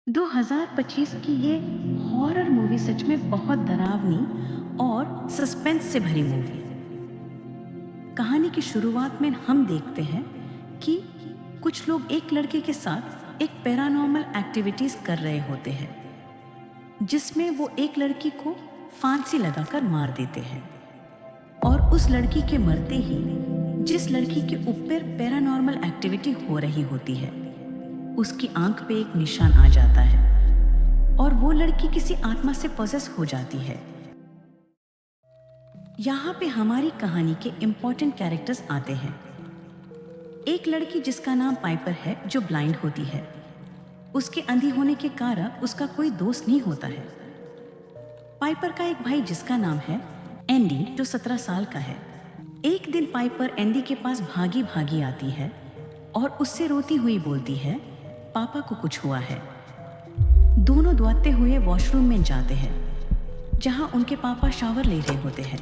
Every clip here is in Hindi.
2025 की ये हॉरर मूवी सच में बहुत डरावनी और सस्पेंस से भरी मूवी है। कहानी की शुरुआत में हम देखते हैं कि कुछ लोग एक लड़के के साथ एक पैरानॉर्मल एक्टिविटीज कर रहे होते हैं, जिसमें वो एक लड़की को फांसी लगाकर मार देते हैं। और उस लड़की के मरते ही जिस लड़की के ऊपर पैरानॉर्मल एक्टिविटी हो रही होती है, उसकी आंख पे एक निशान आ जाता है और वो लड़की किसी आत्मा से पॉसेस हो जाती है। यहाँ पे हमारी कहानी के इम्पोर्टेंट कैरेक्टर्स आते हैं। एक लड़की जिसका नाम पाइपर है, जो ब्लाइंड होती है। उसके अंधी होने के कारण उसका कोई दोस्त नहीं होता है। पाइपर का एक भाई जिसका नाम है एंडी, जो 17 साल का है। एक दिन पाइपर एंडी के पास भागी भागी आती है और उससे रोती हुई बोलती है, पापा को कुछ हुआ है। दोनों दौड़ते हुए वॉशरूम में जाते हैं, जहां उनके पापा शावर ले रहे होते हैं।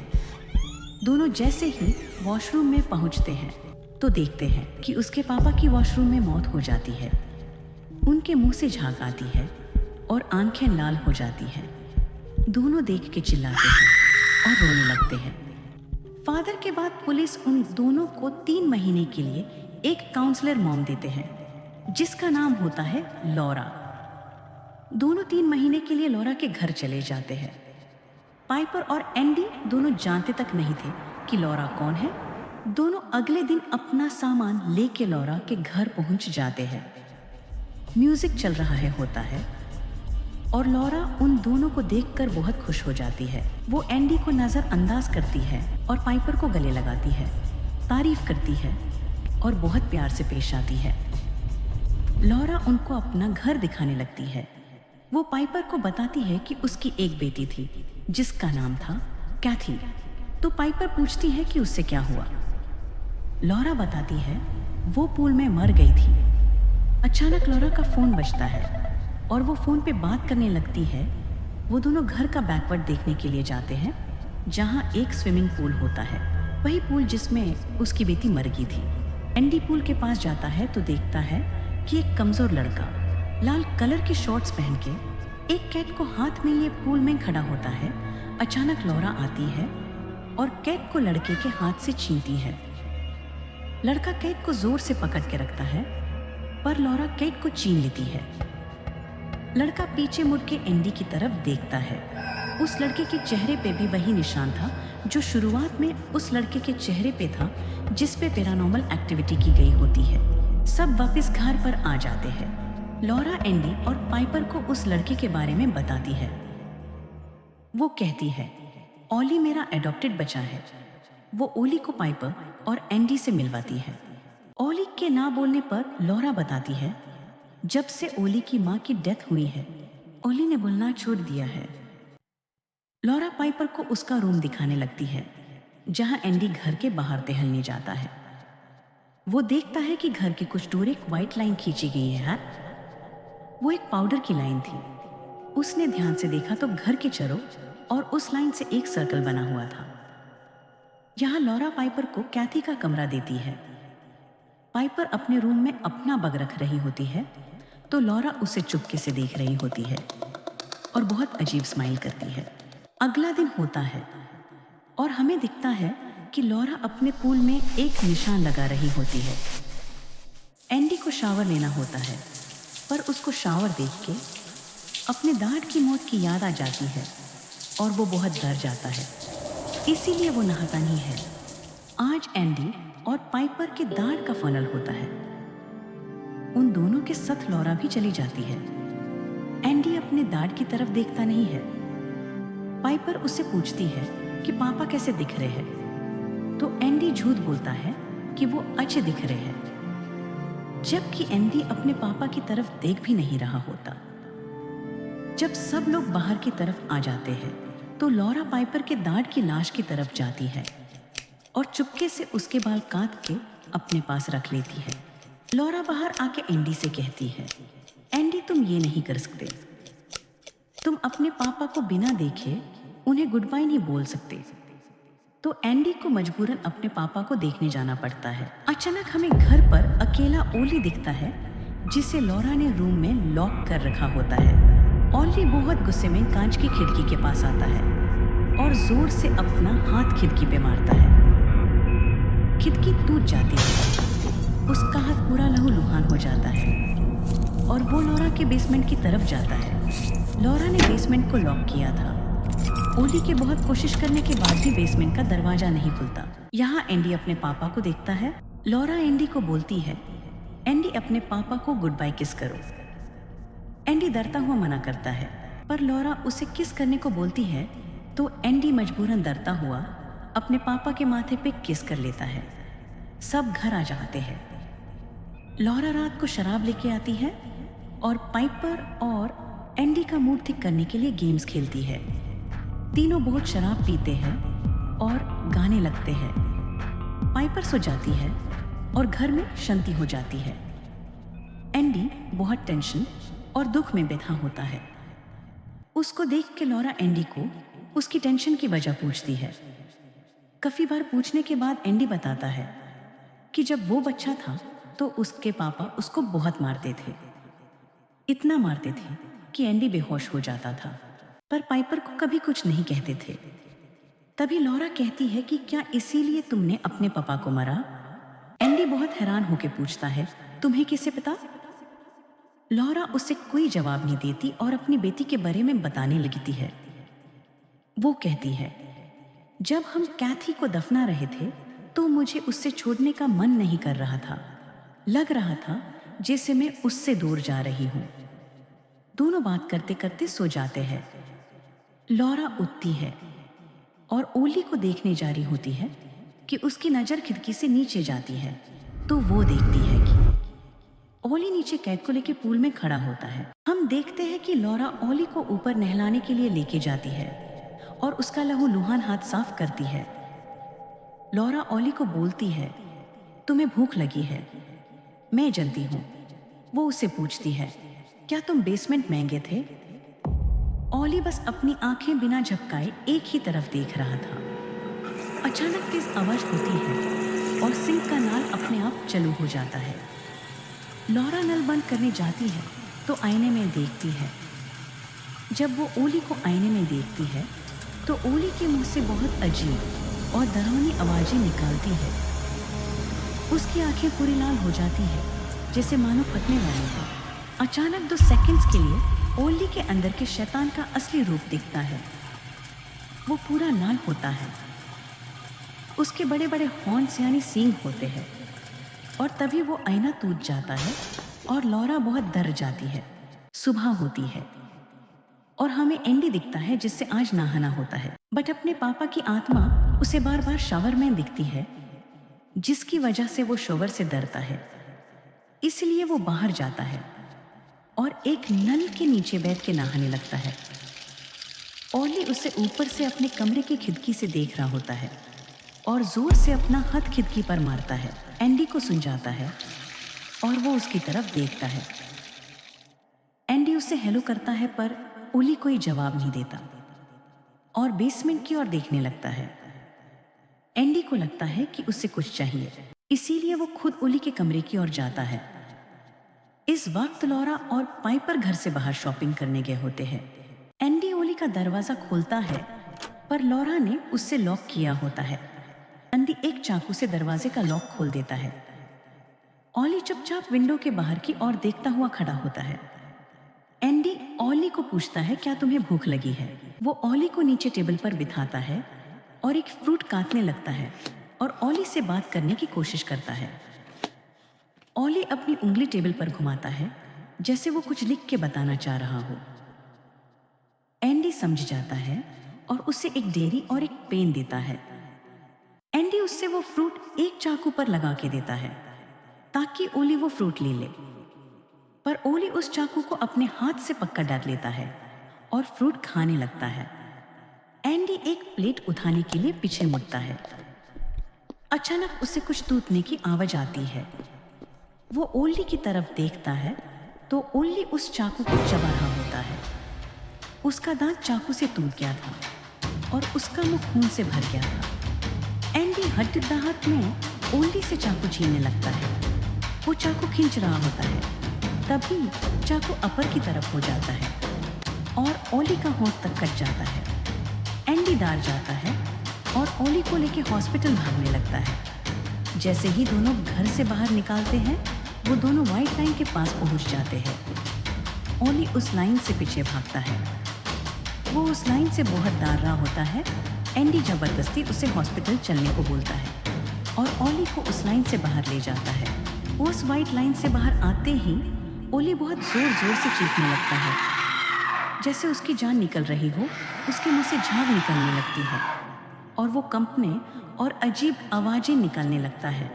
दोनों जैसे ही वॉशरूम में पहुंचते हैं तो देखते हैं कि उसके पापा की वॉशरूम में मौत हो जाती है। उनके मुंह से झाग आती है और आंखें लाल हो जाती हैं। दोनों देख के चिल्लाते हैं और रोने लगते हैं। फादर के बाद पुलिस उन दोनों को 3 महीने के लिए एक काउंसलर मॉम देते हैं, जिसका नाम होता है लॉरा। दोनों 3 महीने के लिए लॉरा के घर चले जाते हैं। पाइपर और एंडी दोनों जानते तक नहीं थे कि लॉरा कौन है। दोनों अगले दिन अपना सामान लेके लॉरा के घर पहुंच जाते हैं। म्यूजिक चल रहा है होता है और लॉरा उन दोनों को देखकर बहुत खुश हो जाती है। वो एंडी को नजरअंदाज करती है और पाइपर को गले लगाती है, तारीफ करती है और बहुत प्यार से पेश आती है। लॉरा उनको अपना घर दिखाने लगती है। वो पाइपर को बताती है कि उसकी एक बेटी थी जिसका नाम था कैथी। तो पाइपर पूछती है कि उससे क्या हुआ। लॉरा बताती है वो पूल में मर गई थी। अचानक लॉरा का फोन बजता है और वो फोन पे बात करने लगती है। वो दोनों घर का बैकवर्ड देखने के लिए जाते हैं, जहाँ एक स्विमिंग पूल होता है, वही पूल जिसमें उसकी बेटी मर गई थी। एंडी पूल के पास जाता है तो देखता है कि एक कमजोर लड़का लाल कलर की शॉर्ट्स पहन के एक कैट को हाथ में लिए पूल में खड़ा होता है। अचानक लॉरा आती है और कैट को लड़के के हाथ से छीनती है। लड़का कैट को जोर से पकड़ के रखता है, पर लॉरा कैट को छीन लेती है। लड़का पीछे मुड़ के एंडी की तरफ देखता है। उस लड़के के चेहरे पे भी वही निशान था जो शुरुआत में उस लड़के के चेहरे पे था, जिस पे पैरानॉर्मल एक्टिविटी की गई होती है। सब वापस घर पर आ जाते हैं। लॉरा एंडी और पाइपर को उस लड़के के बारे में बताती है। वो कहती है, ओली मेरा एडॉप्टेड बच्चा है। वो ओली को पाइपर और एंडी से मिलवाती है। ओली के ना बोलने पर लॉरा बताती है, जब से ओली की माँ की डेथ हुई है, ओली ने बोलना छोड़ दिया है। लॉरा पाइपर को उसका रूम दिखाने लगती है, जहाँ एंडी घर के बाहर टहलने जाता है। वो देखता है कि घर के कुछ दूर एक व्हाइट लाइन खींची गई है। वो एक पाउडर की लाइन थी। उसने ध्यान से देखा तो घर के चारों और उस लाइन से एक सर्कल बना हुआ था। यहाँ लॉरा पाइपर को कैथी का कमरा देती है। पाइपर अपने रूम में अपना बग रख रही होती है तो लॉरा उसे चुपके से देख रही होती है और बहुत अजीब स्माइल करती है। अगला दिन होता है और हमें दिखता है कि लॉरा अपने पूल में एक निशान लगा रही होती है। एंडी को शावर लेना होता है, पर उसको शावर देख के अपने दाढ़ की मौत की याद आ जाती है और वो बहुत डर जाता है, इसीलिए वो नहाता नहीं है। आज एंडी और पाइपर के दाढ़ का फनल होता है। उन दोनों के साथ लॉरा भी चली जाती है। एंडी अपने दाढ़ की तरफ देखता नहीं है। पाइपर उससे पूछती है कि पापा कैसे दिख रहे हैं, तो एंडी झूठ बोलता है कि वो अच्छे दिख रहे हैं, जबकि एंडी अपने पापा की तरफ देख भी नहीं रहा होता। जब सब लोग बाहर की तरफ आ जाते हैं तो लॉरा पाइपर के दाढ़ की लाश की तरफ जाती है और चुपके से उसके बाल काट के अपने पास रख लेती है। लॉरा बाहर आके एंडी से कहती है, एंडी तुम ये नहीं कर सकते। तुम अपने पापा को बिना देखे उन्हें गुड बाय नहीं बोल सकते। तो एंडी को मजबूरन अपने पापा को देखने जाना पड़ता है। अचानक हमें घर पर अकेला ओली दिखता है, जिसे लॉरा ने रूम में लॉक कर रखा होता है। ओली बहुत गुस्से में कांच की खिड़की के पास आता है और जोर से अपना हाथ खिड़की पे मारता है। खिड़की टूट जाती है, उसका हाथ पूरा लहूलुहान हो जाता है और वो लॉरा के बेसमेंट की तरफ जाता है। लॉरा ने बेसमेंट को लॉक किया था। ओली के बहुत कोशिश करने के बाद भी बेसमेंट का दरवाजा नहीं खुलता। यहाँ एंडी अपने पापा को देखता है। लॉरा एंडी को बोलती है, एंडी अपने पापा को गुड बाय किस करो। एंडी डरता हुआ मना करता है, पर लॉरा उसे किस करने को बोलती है तो एंडी मजबूरन डरता हुआ अपने पापा के माथे पे किस कर लेता है। सब घर आ जाते हैं। लॉरा रात को शराब लेके आती है और पाइपर और एंडी का मूड ठीक करने के लिए गेम्स खेलती है। तीनों बहुत शराब पीते हैं और गाने लगते हैं। पाइपर सो जाती है और घर में शांति हो जाती है। एंडी बहुत टेंशन और दुख में बैठा होता है। उसको देख के लॉरा एंडी को उसकी टेंशन की वजह पूछती है। काफी बार पूछने के बाद एंडी बताता है कि जब वो बच्चा था तो उसके पापा उसको बहुत मारते थे। इतना मारते थे कि एंडी बेहोश हो जाता था, पर पाइपर को कभी कुछ नहीं कहते थे। तभी लॉरा कहती है कि क्या इसीलिए तुमने अपने पापा को मारा? एंडी बहुत हैरान होकर पूछता है, तुम्हें कैसे पता? लॉरा उसे कोई जवाब नहीं देती और अपनी बेटी के बारे में बताने लगती है। वो कहती है, जब हम कैथी को दफना रहे थे तो मुझे उससे छोड़ने का मन नहीं कर रहा था। लग रहा था जैसे मैं उससे दूर जा रही हूं। दोनों बात करते करते सो जाते हैं। लॉरा उठती है और ओली को देखने जा रही होती है कि उसकी नजर खिड़की से नीचे जाती है तो वो देखती है कि ओली नीचे कैट को लेके पूल में खड़ा होता है। हम देखते हैं कि लॉरा ओली को ऊपर नहलाने के लिए लेके जाती है और उसका लहूलुहान हाथ साफ करती है। लॉरा ओली को बोलती है, तुम्हें भूख लगी है? मैं जानती हूँ। वो उसे पूछती है, क्या तुम बेसमेंट में गए थे? ओली बस अपनी आंखें बिना झपकाए एक ही तरफ देख रहा था। अचानक तेज आवाज होती है और सिंक का नल अपने आप चालू हो जाता है। लॉरा नल बंद करने जाती है तो आईने में देखती है। जब वो ओली को आईने में देखती है तो ओली के मुंह से बहुत अजीब और डरावनी आवाजें निकालती है। उसकी आंखें पूरी लाल हो जाती है जैसे मानो फटने वाली हो। अचानक 2 सेकंड्स के लिए ओली के अंदर के शैतान का असली रूप दिखता है। वो पूरा लाल होता है। उसके बड़े बड़े हॉर्न्स यानी सींग होते हैं और तभी वो आईना टूट जाता है और लॉरा बहुत डर जाती है। सुबह होती है और हमें एंडी दिखता है जिससे आज नहाना होता है, बट अपने पापा की आत्मा उसे बार बार शावर में दिखती है, जिसकी वजह से वो शॉवर से डरता है। इसलिए वो बाहर जाता है और एक नल के नीचे बैठ के नहाने लगता है। ओली उसे ऊपर से अपने कमरे की खिड़की से देख रहा होता है और जोर से अपना हाथ खिड़की पर मारता है। एंडी को सुन जाता है और वो उसकी तरफ देखता है। एंडी उसे हेलो करता है पर ओली कोई जवाब नहीं देता और बेसमेंट की ओर देखने लगता है। एंडी को लगता है कि उसे कुछ चाहिए, इसीलिए वो खुद ओली के कमरे की ओर जाता है। इस वक्त लॉरा और पाइपर घर से बाहर शॉपिंग करने गए होते हैं। एंडी ओली का दरवाजा खोलता है पर लॉरा ने उससे लॉक किया होता है। एंडी एक चाकू से दरवाजे का लॉक खोल देता है। ओली चुपचाप विंडो के बाहर की ओर देखता हुआ खड़ा होता है। एंडी ओली को पूछता है, क्या तुम्हें भूख लगी है? वो ओली को नीचे टेबल पर बिठाता है और एक फ्रूट काटने लगता है और ओली से बात करने की कोशिश करता है। ओली अपनी उंगली टेबल पर घुमाता है जैसे वो कुछ लिख के बताना चाह रहा हो। एंडी समझ जाता है और उसे एक डेयरी और एक पेन देता है। एंडी उससे वो फ्रूट एक चाकू पर लगा के देता है ताकि ओली वो फ्रूट ले ले, पर ओली उस चाकू को अपने हाथ से पकड़ डाल लेता है और फ्रूट खाने लगता है। एंडी एक प्लेट उठाने के लिए पीछे मुड़ता है। अचानक उसे कुछ टूटने की आवाज आती है। वो ओली की तरफ देखता है तो ओली उस चाकू को चबा रहा होता है। उसका दांत चाकू से टूट गया था और उसका मुंह खून से भर गया था। एंडी हड्डाहट में ओली से चाकू छीनने लगता है। वो चाकू खींच रहा होता है तभी चाकू अपर की तरफ हो जाता है और ओली का होंठ तक कट जाता है। एंडी दार जाता है और ओली को लेके हॉस्पिटल भागने लगता है। जैसे ही दोनों घर से बाहर निकालते हैं, वो दोनों व्हाइट लाइन के पास पहुंच जाते हैं। ओली उस लाइन से पीछे भागता है। वो उस लाइन से बहुत दार रहा होता है। एंडी जबरदस्ती उसे हॉस्पिटल चलने को बोलता है और ओली को उस लाइन से बाहर ले जाता है। वो उस व्हाइट लाइन से बाहर आते ही ओली बहुत जोर जोर से चीखने लगता है, जैसे उसकी जान निकल रही हो। उसके मुंह से झाग निकलने लगती है और वो कंपने और अजीब आवाजें निकालने लगता है।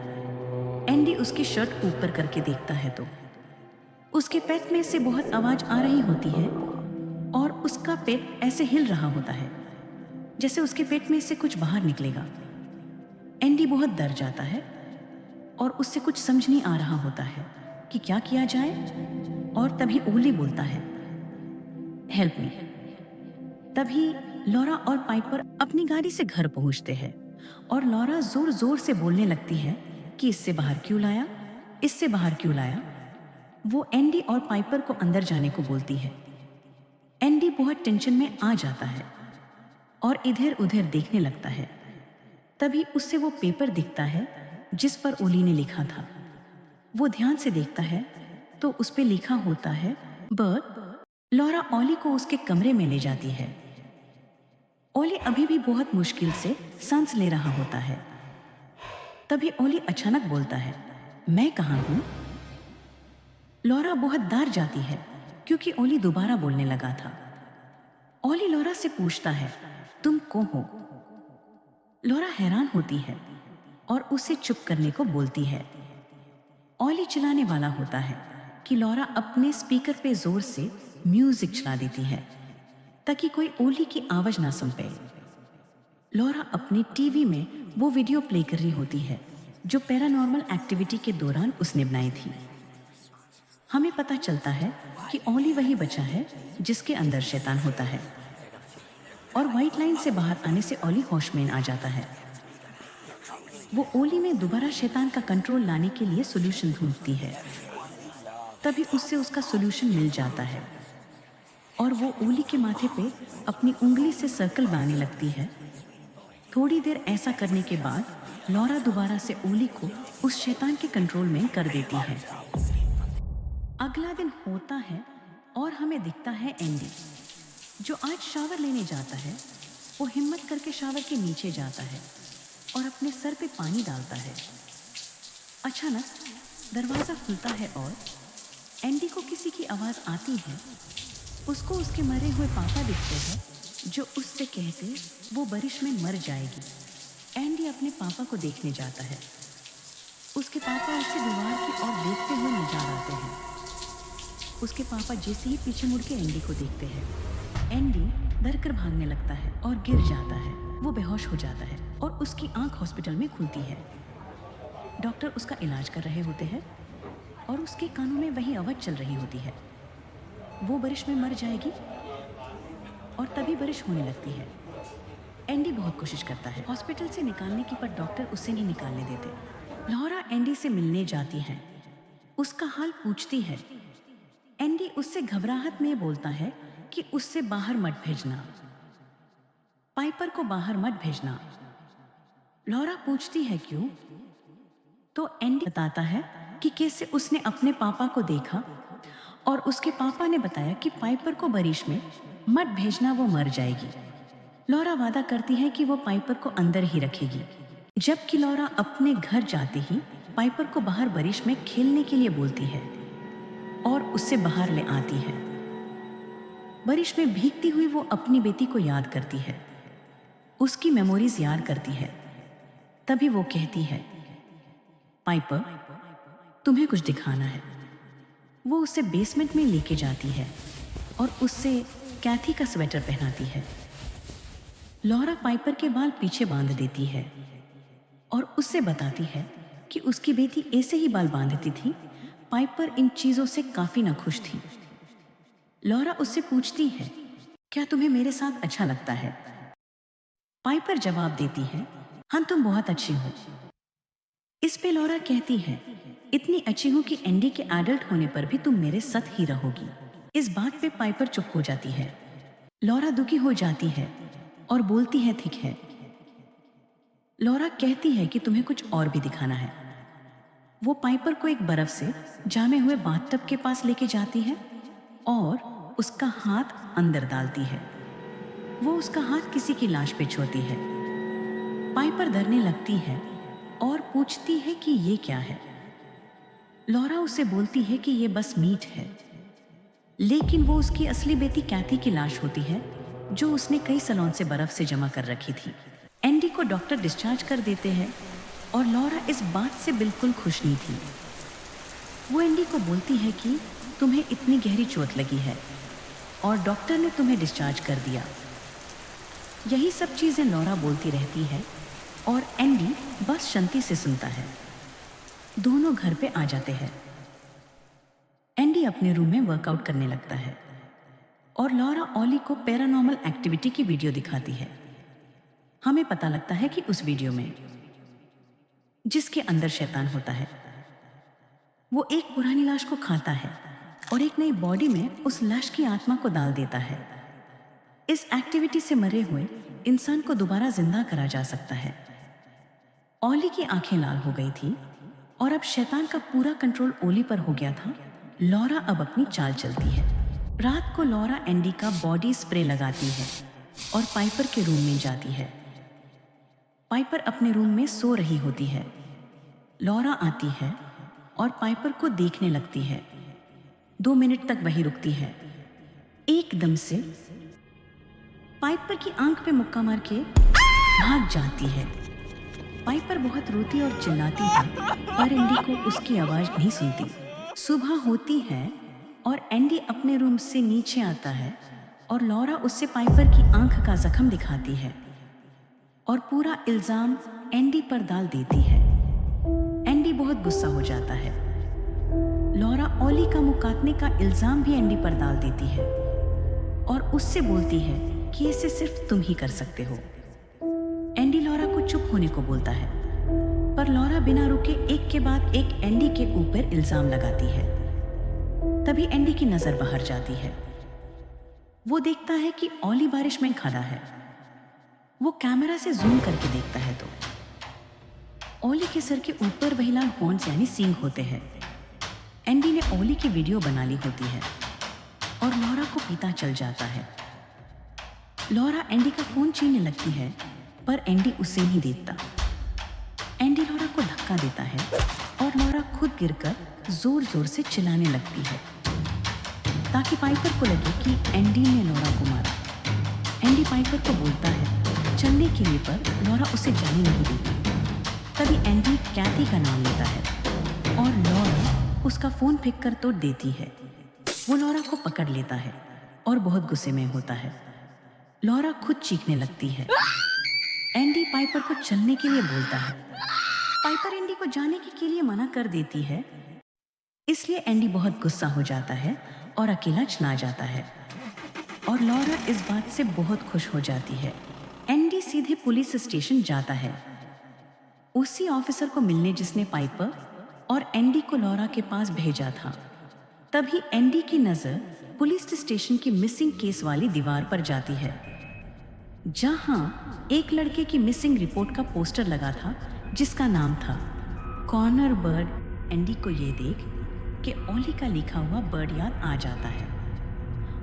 एंडी उसकी शर्ट ऊपर करके देखता है तो उसके पेट में से बहुत आवाज आ रही होती है और उसका पेट ऐसे हिल रहा होता है जैसे उसके पेट में से कुछ बाहर निकलेगा। एंडी बहुत डर जाता है और उससे कुछ समझ नहीं आ रहा होता है कि क्या किया जाए। और तभी ओली बोलता है, हेल्प मी। तभी लॉरा और पाइपर अपनी गाड़ी से घर पहुंचते हैं और लॉरा जोर जोर से बोलने लगती है कि इससे बाहर क्यों लाया, इससे बाहर क्यों लाया। वो एंडी और पाइपर को अंदर जाने को बोलती है। एंडी बहुत टेंशन में आ जाता है और इधर उधर देखने लगता है। तभी उससे वो पेपर दिखता है जिस पर ओली ने लिखा था। वो ध्यान से देखता है तो उस पे लिखा होता है बर्थ। लॉरा ओली को उसके कमरे में ले जाती है। ओली अभी भी बहुत मुश्किल से सांस ले रहा होता है। तभी ओली अचानक बोलता है, मैं कहाँ हूं। लॉरा बहुत डर जाती है क्योंकि ओली दोबारा बोलने लगा था। ओली लॉरा से पूछता है, तुम कौन हो। लॉरा हैरान होती है और उसे चुप करने को बोलती है। ओली चिल्लाने वाला होता है कि लॉरा अपने स्पीकर पे जोर से म्यूजिक चला देती है ताकि कोई ओली की आवाज ना सुन पाए। लॉरा अपनी टीवी में वो वीडियो प्ले कर रही होती है जो पैरानॉर्मल एक्टिविटी के दौरान उसने बनाई थी। हमें पता चलता है कि ओली वही बच्चा है जिसके अंदर शैतान होता है और व्हाइट लाइन से बाहर आने से ओली होश में आ जाता है। वो ओली में दोबारा शैतान का कंट्रोल लाने के लिए सॉल्यूशन ढूंढती है। तभी उससे उसका सॉल्यूशन मिल जाता है और वो ओली के माथे पे अपनी उंगली से सर्कल बनाने लगती है। थोड़ी देर ऐसा करने के बाद लॉरा दोबारा से ओली को उस शैतान के कंट्रोल में कर देती है। अगला दिन होता है और हमें दिखता है एंडी जो आज शावर लेने जाता है। वो हिम्मत करके शावर के नीचे जाता है और अपने सर पे पानी डालता है। अचानक दरवाज़ा खुलता है और एंडी को किसी की आवाज़ आती है। उसको उसके मरे हुए पापा दिखते हैं जो उससे कहते वो बारिश में मर जाएगी। एंडी अपने पापा को देखने जाता है। उसके पापा उसे दीवार की ओर देखते हुए नजर आते हैं। उसके पापा जैसे ही पीछे मुड़ के एंडी को देखते हैं, एंडी डर कर भागने लगता है और गिर जाता है। वो बेहोश हो जाता है और उसकी आंख हॉस्पिटल में खुलती है। डॉक्टर उसका इलाज कर रहे होते हैं और उसके कानों में वही आवाज चल रही होती है, वो बारिश में मर जाएगी। और तभी बारिश होने लगती है। एंडी बहुत कोशिश करता है हॉस्पिटल से निकालने की, पर डॉक्टर उसे नहीं निकालने देते। लॉरा एंडी से मिलने जाती है, उसका हाल पूछती है। एंडी उससे घबराहट में बोलता है कि उससे बाहर मत भेजना, पाइपर को बाहर मत भेजना। लॉरा पूछती है क्यों, तो एंडी बताता है कि कैसे उसने अपने पापा को देखा और उसके पापा ने बताया कि पाइपर को बारिश में मत भेजना, वो मर जाएगी। लॉरा वादा करती है कि वो पाइपर को अंदर ही रखेगी, जबकि लॉरा अपने घर जाते ही पाइपर को बाहर बारिश में खेलने के लिए बोलती है और उससे बाहर ले आती है। बारिश में भीगती हुई वो अपनी बेटी को याद करती है, उसकी मेमोरीज याद करती है। तभी वो कहती है, पाइपर तुम्हें कुछ दिखाना है। वो उसे बेसमेंट में लेके जाती है और उससे कैथी का स्वेटर पहनाती है। लॉरा पाइपर के बाल पीछे बांध देती है और उससे बताती है कि उसकी बेटी ऐसे ही बाल बांधती थी। पाइपर इन चीजों से काफी नाखुश थी। लॉरा उससे पूछती है, क्या तुम्हें मेरे साथ अच्छा लगता है। पाइपर जवाब देती है, हाँ तुम बहुत अच्छी हो। इस पे लॉरा कहती है, इतनी अच्छी हूँ कि एंडी के एडल्ट होने पर भी तुम मेरे साथ ही रहोगी। इस बात पे पाइपर चुप हो जाती है। लॉरा दुखी हो जाती है और बोलती है ठीक है। लॉरा कहती है कि तुम्हें कुछ और भी दिखाना है। वो पाइपर को एक बर्फ से जामे हुए बाथटब के पास लेके जाती है और उसका हाथ अंदर डालती है। वो उसका हाथ किसी की लाश पे छोड़ती है। पाइपर डरने लगती है और पूछती है कि ये क्या है। लॉरा उसे बोलती है कि ये बस मीट है, लेकिन वो उसकी असली बेटी कैथी की लाश होती है जो उसने कई सालों से बर्फ से जमा कर रखी थी। एंडी को डॉक्टर डिस्चार्ज कर देते हैं और लॉरा इस बात से बिल्कुल खुश नहीं थी। वो एंडी को बोलती है कि तुम्हें इतनी गहरी चोट लगी है और डॉक्टर ने तुम्हें डिस्चार्ज कर दिया। यही सब चीजें लॉरा बोलती रहती है और एंडी बस शांति से सुनता है। दोनों घर पे आ जाते हैं। एंडी अपने रूम में वर्कआउट करने लगता है और लॉरा ऑली को पैरानॉर्मल एक्टिविटी की वीडियो दिखाती है। हमें पता लगता है कि उस वीडियो में जिसके अंदर शैतान होता है, वो एक पुरानी लाश को खाता है और एक नई बॉडी में उस लाश की आत्मा को डाल देता है। इस एक्टिविटी से मरे हुए इंसान को दोबारा जिंदा करा जा सकता है। ओली की आंखें लाल हो गई थी और अब शैतान का पूरा कंट्रोल ओली पर हो गया था। लॉरा अब अपनी चाल चलती है। रात को लॉरा एंडी का बॉडी स्प्रे लगाती है और पाइपर के रूम में जाती है। पाइपर अपने रूम में सो रही होती है। लॉरा आती है और पाइपर को देखने लगती है। 2 मिनट तक वही रुकती है। एकदम से पाइपर की आंख पे मुक्का मार के भाग जाती है। पाइपर बहुत रोती और चिल्लाती है, पर एंडी को उसकी आवाज नहीं सुनती। सुबह होती है और एंडी अपने रूम से नीचे आता है और लॉरा उससे पाइपर की आंख का जख्म दिखाती है और पूरा इल्जाम एंडी पर डाल देती है। एंडी बहुत गुस्सा हो जाता है। लॉरा ओली का मुंह काटने का इल्जाम भी एंडी पर डाल देती है और उससे बोलती है कि इसे सिर्फ तुम ही कर सकते हो। एंडी लॉरा को चुप होने को बोलता है, पर लॉरा बिना रुके एक के बाद एक एंडी के ऊपर इल्जाम लगाती है। तभी एंडी की नजर बाहर जाती है। वो देखता है कि ओली बारिश में खड़ा है। वो कैमरा से जूम करके देखता है तो ओली के सर के ऊपर वही लाल हॉर्न्स यानी सींग होते हैं। एंडी ने ओली की वीडियो बना ली होती है और लॉरा को पता चल जाता है। लॉरा एंडी का फोन छीनने लगती है, पर एंडी उसे नहीं देता। एंडी लॉरा को धक्का देता है और लॉरा खुद गिरकर जोर जोर से चिल्लाने लगती है ताकि पाइपर को लगे कि एंडी ने लॉरा को मारा। एंडी पाइपर को बोलता है चलने के लिए, पर लॉरा उसे जाने नहीं देती। तभी एंडी कैथी का नाम लेता है और लॉरा उसका फोन फेंक कर तोड़ देती है। वो लॉरा को पकड़ लेता है और बहुत गुस्से में होता है। लॉरा खुद चीखने लगती है। एंडी पाइपर को चलने के लिए बोलता है। पाइपर एंडी को जाने के लिए मना कर देती है, इसलिए एंडी बहुत गुस्सा हो जाता है और अकेला चला जाता है और लॉरा इस बात से बहुत खुश हो जाती है। एंडी सीधे पुलिस स्टेशन जाता है, उसी ऑफिसर को मिलने जिसने पाइपर और एंडी को लॉरा के पास भेजा था। तभी एंडी की नजर पुलिस स्टेशन की मिसिंग केस वाली दीवार पर जाती है, जहां एक लड़के की मिसिंग रिपोर्ट का पोस्टर लगा था जिसका नाम था कॉनर बर्ड। एंडी को ये देख कि ओली का लिखा हुआ बर्ड याद आ जाता है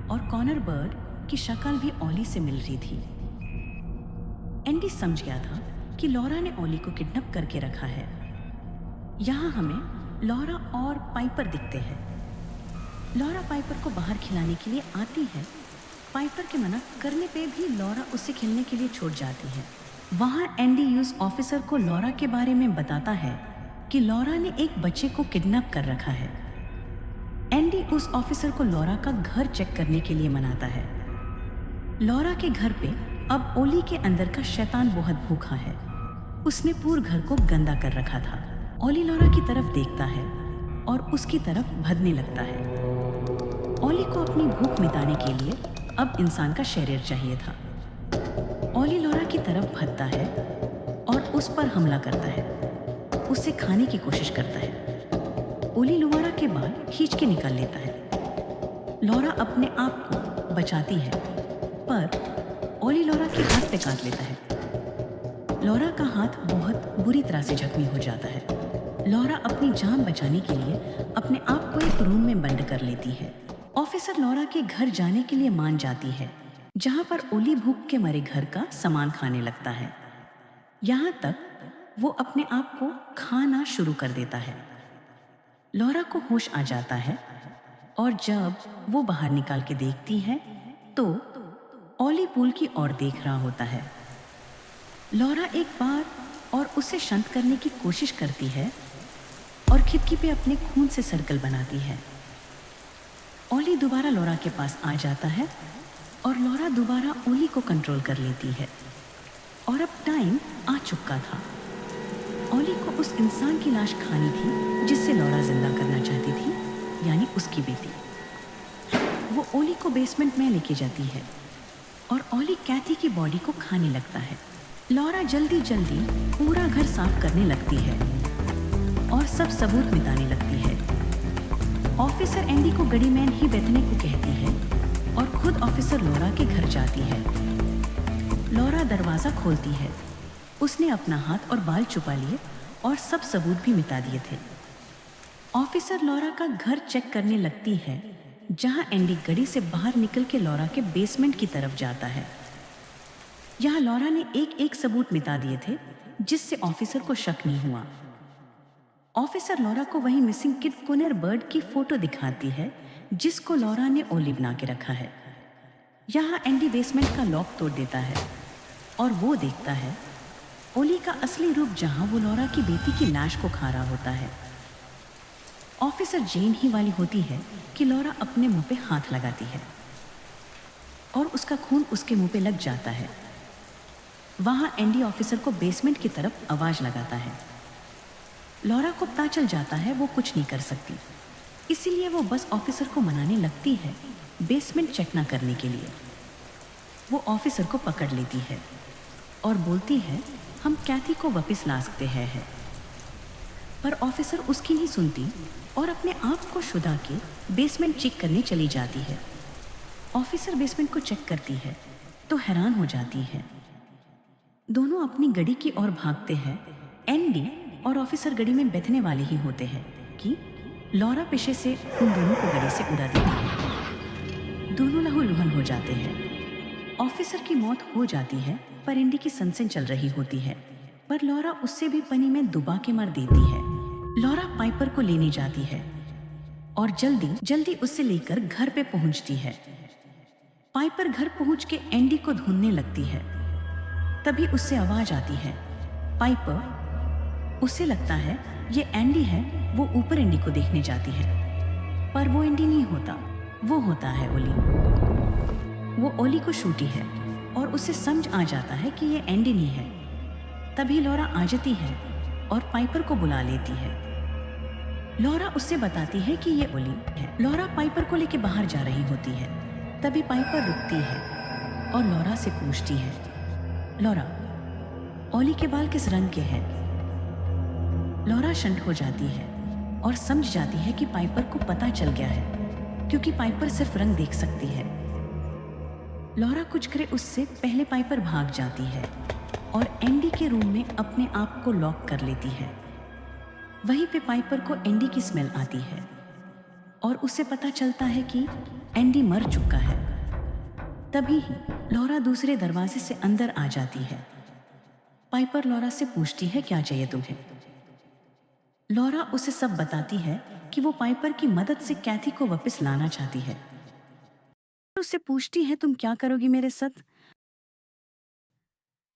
और कॉनर बर्ड की शक्ल भी ओली से मिल रही थी। एंडी समझ गया था कि लॉरा ने ओली को किडनैप करके रखा है। यहाँ हमें लॉरा और पाइपर दिखते हैं। लॉरा पाइपर को बाहर खिलाने के लिए आती है। पाइपर के मना करने पे भी लॉरा उससे खेलने के लिए छोड़ जाती है। वहाँ एंडी यूएस ऑफिसर को लॉरा के बारे में बताता है कि लॉरा ने एक बच्चे को किडनैप कर रखा है। एंडी उस ऑफिसर को लॉरा का घर चेक करने के लिए मनाता है। लॉरा के घर पे अब ओली के अंदर का शैतान बहुत भूखा है। उसने पूरे घर को गंदा कर रखा था। ओली लॉरा की तरफ देखता है और उसकी तरफ भगने लगता है। ओली को अपनी भूख मिटाने के लिए अब इंसान का शरीर चाहिए था। ओली लॉरा की तरफ भगता है और उस पर हमला करता है, उसे खाने की कोशिश करता है। ओली लुआरा के बाल खींच के निकाल लेता है। लौरा अपने आप को बचाती है, पर ओली लौरा के हाथ पे काट लेता है। लौरा का हाथ बहुत बुरी तरह से जख्मी हो जाता है। लौरा अपनी जान बचाने के लिए अपने आप को एक रूम में बंद कर लेती है। ऑफिसर लौरा के घर जाने के लिए मान जाती है, जहां पर ओली भूख के मरे घर का सामान खाने लगता है। यहाँ तक वो अपने आप को खाना शुरू कर देता है। लौरा को होश आ जाता है और जब वो बाहर निकाल के देखती है तो ओली पूल की ओर देख रहा होता है। लौरा एक बार और उसे शांत करने की कोशिश करती है और खिड़की पे अपने खून से सर्कल बनाती है। ओली दोबारा लौरा के पास आ जाता है और लौरा दोबारा ओली को कंट्रोल कर लेती है। और अब टाइम आ चुका था। ओली को उस इंसान की लाश खानी थी जिससे लौरा जिंदा करना चाहती थी, यानी उसकी बेटी। वो ओली को बेसमेंट में लेके जाती है और ओली कैथी की बॉडी को खाने लगता है। लौरा जल्दी जल्दी पूरा घर साफ करने लगती है और सब सबूत मिटाने लगती है। ऑफिसर एंडी को गड़ीमैन ही बैठने को कहती है और खुद ऑफिसर लौरा के घर जाती है। लौरा दरवाजा खोलती है। उसने अपना हाथ और बाल छुपा लिए और सब सबूत भी मिटा दिए थे। ऑफिसर लौरा का घर चेक करने लगती है, जहां एंडी गड़ी से बाहर निकल के लौरा के बेसमेंट की तरफ जाता है। यहाँ लौरा ने एक एक सबूत मिटा दिए थे, जिससे ऑफिसर को शक नहीं हुआ। ऑफिसर लौरा को वही मिसिंग किड कुनर बर्ड की फोटो दिखाती है, जिसको लौरा ने ओली बना के रखा है। यहाँ एंडी बेसमेंट का लॉक तोड़ देता है और वो देखता है ओली का असली रूप, जहां वो लौरा की बेटी की लाश को खा रहा होता है। ऑफिसर जेन ही वाली होती है कि लौरा अपने मुंह पे हाथ लगाती है और उसका खून उसके मुंह पे लग जाता है। वहां एंडी ऑफिसर को बेसमेंट की तरफ आवाज लगाता है। लौरा को पता चल जाता है वो कुछ नहीं कर सकती, इसीलिए वो बस ऑफिसर को मनाने लगती है बेसमेंट चेक ना करने के लिए। वो ऑफिसर को पकड़ लेती है और बोलती है हम कैथी को वापस ला सकते हैं। पर ऑफिसर उसकी नहीं सुनती और अपने आप को शुदा के बेसमेंट चेक करने चली जाती है। ऑफिसर बेसमेंट को चेक करती है तो हैरान हो जाती है। दोनों अपनी गड़ी की ओर भागते हैं। एंडी और ऑफिसर गड़ी में बैठने वाले ही होते हैं कि लौरा पीछे से उन दोनों को गड़ी से उड़ा देती है। दोनों लहूलुहान हो जाते हैं। ऑफिसर की मौत हो जाती है, पर एंडी की सनसनी चल रही होती है, पर लौरा उससे भी पानी में डुबा के मार देती है। लौरा पाइपर को लेने जाती है और जल्दी जल्दी उससे लेकर घर पे पहुंचती है। पाइपर घर पहुंच के एंडी को ढूंढने लगती है। तभी उससे आवाज आती है पाइपर। उसे लगता है ये एंडी है। वो ऊपर एंडी को देखने जाती है, पर वो एंडी नहीं होता, वो होता है ओली। वो ओली को छूती है और उसे समझ आ जाता है कि ये एंडी नहीं है। तभी लौरा आ जाती है और पाइपर को बुला लेती है। लौरा उससे बताती है कि ये ओली है। लौरा पाइपर को लेके बाहर जा रही होती है। तभी पाइपर रुकती है और लौरा से पूछती है, लौरा, ओली के बाल किस रंग के हैं? लौरा शंट हो जाती है और समझ जाती है कि पाइपर को पता चल गया है, क्योंकि पाइपर सिर्फ रंग देख सकती है। लौरा कुछ करे उससे पहले पाइपर भाग जाती है और एंडी के रूम में अपने आप को लॉक कर लेती है। वहीं पे पाइपर को एंडी की स्मेल आती है और उसे पता चलता है कि एंडी मर चुका है। तभी ही लौरा दूसरे दरवाजे से अंदर आ जाती है। पाइपर लौरा से पूछती है क्या चाहिए तुम्हें। लौरा उसे सब बताती है कि वो पाइपर की मदद से कैथी को वापस लाना चाहती है। उससे पूछती है तुम क्या करोगी मेरे साथ।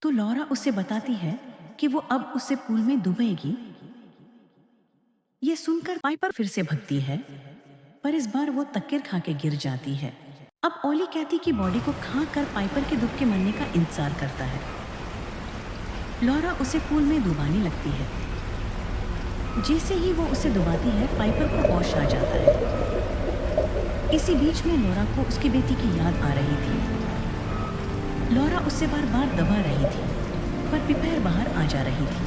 तो लौरा उसे बताती है कि वो अब उसे पूल में डुबेगी। ये सुनकर पाइपर फिर से भगती है, पर इस बार वो तक्कर खा के गिर जाती है। अब ओली कैथी की बॉडी को खा कर पाइपर के डूब के मरने का इंतजार करता है। लौरा उसे पूल में डुबाने लगती है। जैसे ही वो उसे डुबाती है, पाइपर को होश आ जाता है। इसी बीच में लौरा को उसकी बेटी की याद आ रही थी। लौरा उससे बार बार दबा रही थी, पर पिपैर बाहर आ जा रही थी।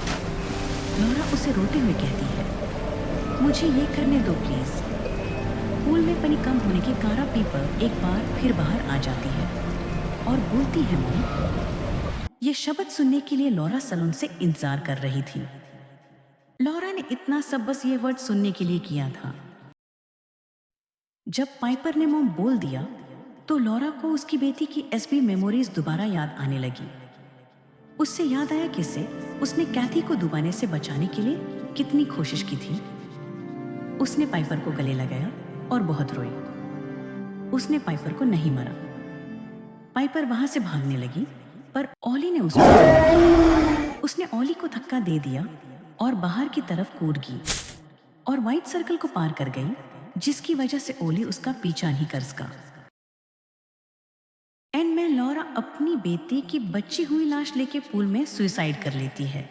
लौरा उसे रोते हुए कहती है, मुझे ये करने दो प्लीज। पूल में पानी कम होने के कारण पीपर एक बार फिर बाहर आ जाती है और बोलती है, मॉम। ये शब्द सुनने के लिए लॉरा सलून से इंतजार कर रही थी। लॉरा ने इतना सब बस ये वर्ड सुनने के लिए किया था। जब पाइपर ने मॉम बोल दिया तो लॉरा को उसकी बेटी की एसबी मेमोरीज दोबारा याद आने लगी। उससे याद आया किससे उसने कैथी को डुबाने से बचाने के लिए कितनी कोशिश की थी। उसने पाइपर को गले लगाया और बहुत रोई। उसने पाइपर को नहीं मारा। पाइपर वहां से भागने लगी, पर ओली ने उसने ओली को धक्का दे दिया और बाहर की तरफ कूद गई और व्हाइट सर्कल को पार कर गई, जिसकी वजह से ओली उसका पीछा नहीं कर सका। एंड में लॉरा अपनी बेटी की बची हुई लाश लेके पूल में सुसाइड कर लेती है।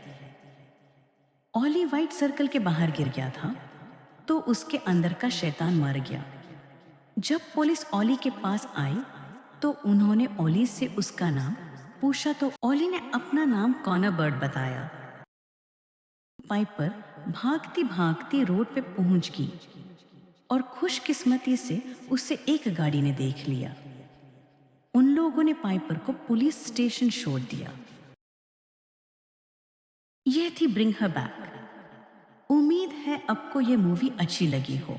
ओली व्हाइट सर्कल के बाहर गिर गया था तो उसके अंदर का शैतान मर गया। जब पुलिस ओली के पास आई तो उन्होंने ओली से उसका नाम पूछा तो ओली ने अपना नाम कॉनर बर्ड बताया। पाइपर भागती भागती रोड पे पहुंच गई और खुशकिस्मती से उसे एक गाड़ी ने देख लिया। उन लोगों ने पाइपर को पुलिस स्टेशन छोड़ दिया। यह थी ब्रिंग हर बैक। उम्मीद है आपको यह मूवी अच्छी लगी हो।